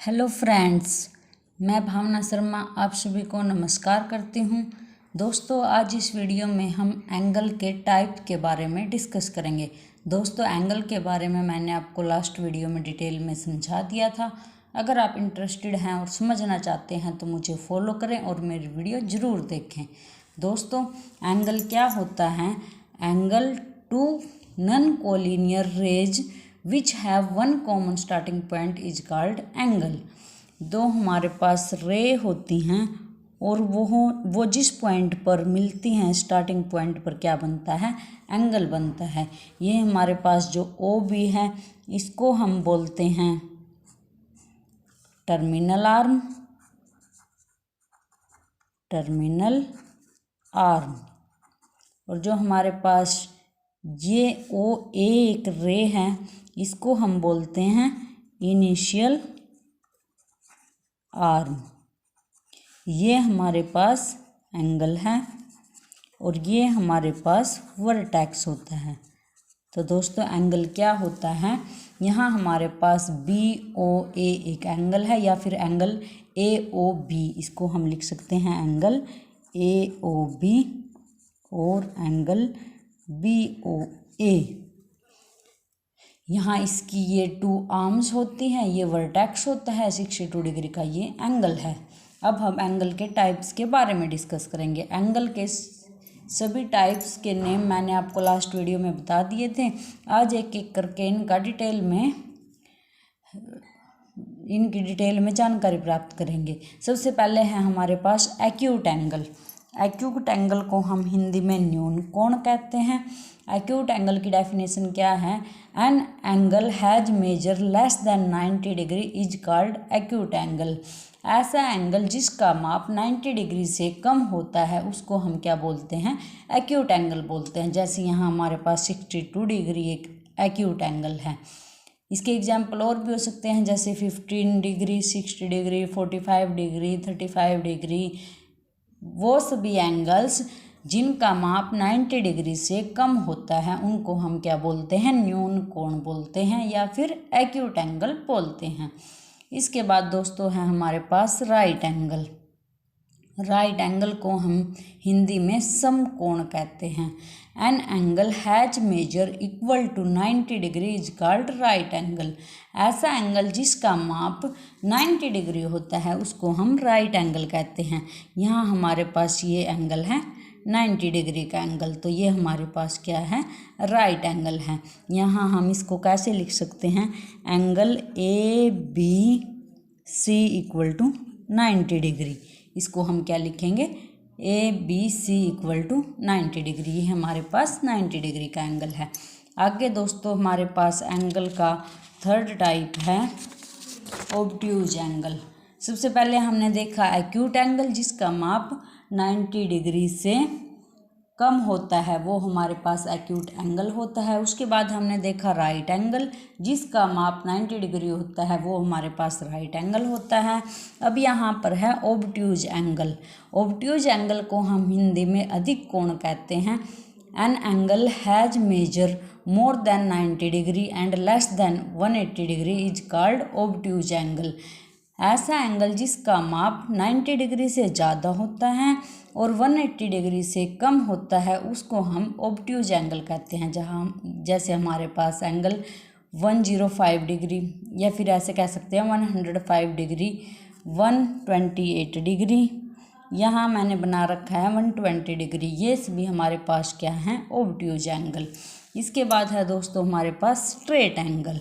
Hello friends, मैं भावना शर्मा आप सभी को नमस्कार करती हूँ। दोस्तों, आज इस वीडियो में हम एंगल के टाइप के बारे में डिस्कस करेंगे। दोस्तों, एंगल के बारे में मैंने आपको लास्ट वीडियो में डिटेल में समझा दिया था। अगर आप इंटरेस्टेड हैं और समझना चाहते हैं तो मुझे फॉलो करें और मेरी वीडियो ज़रूर देखें। दोस्तों, एंगल क्या होता है? Angle two non collinear rays which have one common starting point is called angle. दो हमारे पास रे होती हैं और वो जिस पॉइंट पर मिलती हैं, स्टार्टिंग पॉइंट पर क्या बनता है? एंगल बनता है। ये हमारे पास जो ओ बी है, इसको हम बोलते हैं टर्मिनल आर्म। और जो हमारे पास ये ओ ए एक रे है, इसको हम बोलते हैं इनिशियल आर्म। ये हमारे पास एंगल है और ये हमारे पास वर्टेक्स होता है। तो दोस्तों, एंगल क्या होता है? यहाँ हमारे पास बी ओ ए एक एंगल है, या फिर एंगल ए ओ बी, इसको हम लिख सकते हैं एंगल ए ओ बी और एंगल बी ओ ए। यहाँ इसकी ये टू आर्म्स होती हैं, ये वर्टेक्स होता है 62 डिग्री का, ये एंगल है। अब हम एंगल के टाइप्स के बारे में डिस्कस करेंगे। एंगल के सभी टाइप्स के नेम मैंने आपको लास्ट वीडियो में बता दिए थे। आज एक एक करके इनकी डिटेल में जानकारी प्राप्त करेंगे। सबसे पहले है हमारे पास एक्यूट एंगल। एक्यूट एंगल को हम हिंदी में न्यून कोण कहते हैं। एक्यूट एंगल की डेफिनेशन क्या है? An angle has measure less than 90 degree is called acute angle. ऐसा एंगल जिसका माप 90 डिग्री से कम होता है उसको हम क्या बोलते हैं? एक्यूट एंगल बोलते हैं। जैसे यहाँ हमारे पास 62 डिग्री एक एक्यूट एंगल है। इसके एग्जाम्पल और भी हो सकते हैं, जैसे 15 डिग्री, 60 डिग्री, 45 डिग्री, 35 डिग्री। वो सभी एंगल्स जिनका माप 90 डिग्री से कम होता है उनको हम क्या बोलते हैं? न्यून कोण बोलते हैं या फिर एक्यूट एंगल बोलते हैं। इसके बाद दोस्तों है हमारे पास राइट एंगल। राइट एंगल को हम हिंदी में समकोण कहते हैं। An angle has measure equal to 90 degree is called right angle. ऐसा एंगल जिसका माप 90 डिग्री होता है उसको हम राइट एंगल कहते हैं। यहाँ हमारे पास ये एंगल है 90 डिग्री का एंगल, तो ये हमारे पास क्या है? राइट एंगल है। यहाँ हम इसको कैसे लिख सकते हैं? Angle A B C equal to 90 degree. इसको हम क्या लिखेंगे? A B C equal to 90 degree. ये हमारे पास 90 डिग्री का एंगल है। आगे दोस्तों हमारे पास एंगल का थर्ड टाइप है ऑब्ट्यूज एंगल। सबसे पहले हमने देखा एक्यूट एंगल जिसका माप 90 डिग्री से कम होता है, वो हमारे पास एक्यूट एंगल होता है। उसके बाद हमने देखा राइट एंगल जिसका माप 90 डिग्री होता है, वो हमारे पास राइट एंगल होता है। अब यहाँ पर है ऑब्ट्यूज एंगल। ऑब्ट्यूज एंगल को हम हिंदी में अधिक कोण कहते हैं। An angle has measure more than 90 degree and less than 180 degree is called obtuse angle. ऐसा एंगल जिसका माप 90 डिग्री से ज़्यादा होता है और 180 डिग्री से कम होता है उसको हम ऑब्ट्यूज एंगल कहते हैं। जैसे हमारे पास एंगल 105 डिग्री, या फिर ऐसे कह सकते हैं 105 डिग्री, 128 डिग्री, यहाँ मैंने बना रखा है 120 डिग्री। ये सभी हमारे पास क्या हैं? Obtuse angle. इसके बाद है दोस्तों हमारे पास स्ट्रेट एंगल।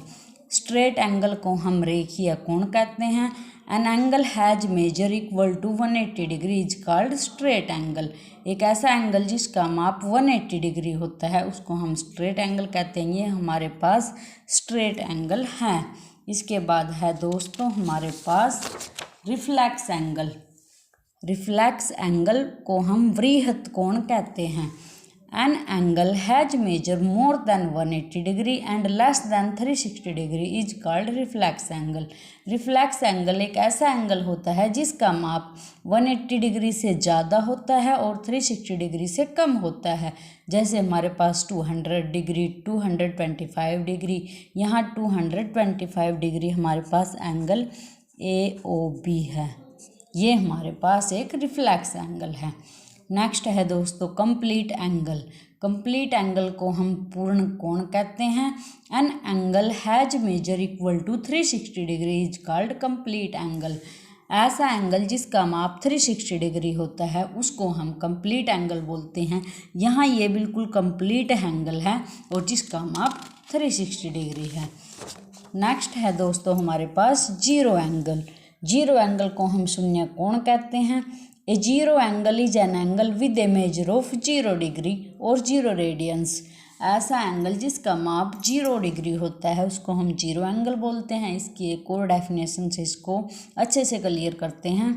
स्ट्रेट एंगल को हम रेखीय कोण कहते हैं। An angle has measure equal to 180 degree is called straight angle. एक ऐसा एंगल जिसका माप 180 डिग्री होता है उसको हम स्ट्रेट एंगल कहते हैं। ये हमारे पास स्ट्रेट एंगल है। इसके बाद है दोस्तों हमारे पास रिफ्लेक्स एंगल। रिफ्लेक्स एंगल को हम वृहत कोण कहते हैं। An angle has measure more than 180 degree and less than 360 degree is called reflex angle. Reflex angle एक ऐसा एंगल होता है जिसका माप 180 डिग्री से ज़्यादा होता है और 360 डिग्री से कम होता है। जैसे हमारे पास 200 डिग्री, 225 डिग्री, यहाँ 225 डिग्री हमारे पास एंगल AOB है। ये हमारे पास एक रिफ्लेक्स एंगल है। नेक्स्ट है दोस्तों कंप्लीट एंगल। कंप्लीट एंगल को हम पूर्ण कोण कहते हैं। An angle has measure equal to 360 degree is called complete angle. ऐसा एंगल जिसका माप 360 डिग्री होता है उसको हम कंप्लीट एंगल बोलते हैं। यहाँ ये बिल्कुल कंप्लीट एंगल है और जिसका माप 360 डिग्री है। नेक्स्ट है दोस्तों हमारे पास जीरो एंगल। जीरो एंगल को हम शून्य कोण कहते हैं। A zero angle is an angle with a measure of 0 degree और 0 रेडियंस। ऐसा एंगल जिसका माप 0 डिग्री होता है उसको हम जीरो एंगल बोलते हैं। इसकी एक और डेफिनेशन से इसको अच्छे से क्लियर करते हैं।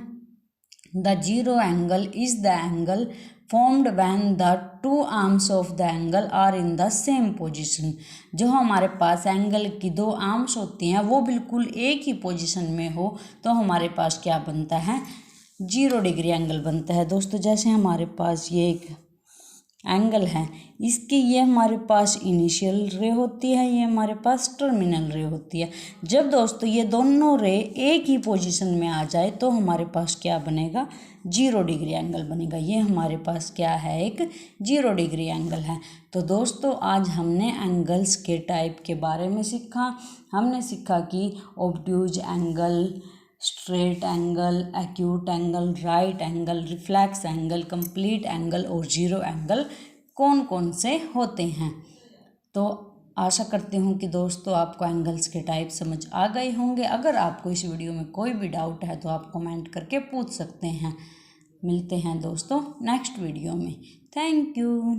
The zero angle is the angle formed when the two arms of the angle are in the same position। जो हमारे पास एंगल की दो आर्म्स होती हैं वो बिल्कुल एक ही पोजीशन में हो तो हमारे पास क्या बनता है, 0 डिग्री एंगल बनता है। दोस्तों जैसे हमारे पास ये एक एंगल है, इसकी ये हमारे पास इनिशियल रे होती है, ये हमारे पास टर्मिनल रे होती है। जब दोस्तों ये दोनों रे एक ही पोजीशन में आ जाए तो हमारे पास क्या बनेगा, 0 डिग्री एंगल बनेगा। ये हमारे पास क्या है, एक 0 डिग्री एंगल है। तो दोस्तों आज हमने एंगल्स के टाइप के बारे में सीखा। हमने सीखा कि obtuse angle, straight angle, acute angle, right angle, reflex angle, complete angle और जीरो एंगल कौन कौन से होते हैं। तो आशा करती हूँ कि दोस्तों आपको एंगल्स के टाइप समझ आ गए होंगे। अगर आपको इस वीडियो में कोई भी डाउट है तो आप कमेंट करके पूछ सकते हैं। मिलते हैं दोस्तों नेक्स्ट वीडियो में। Thank you.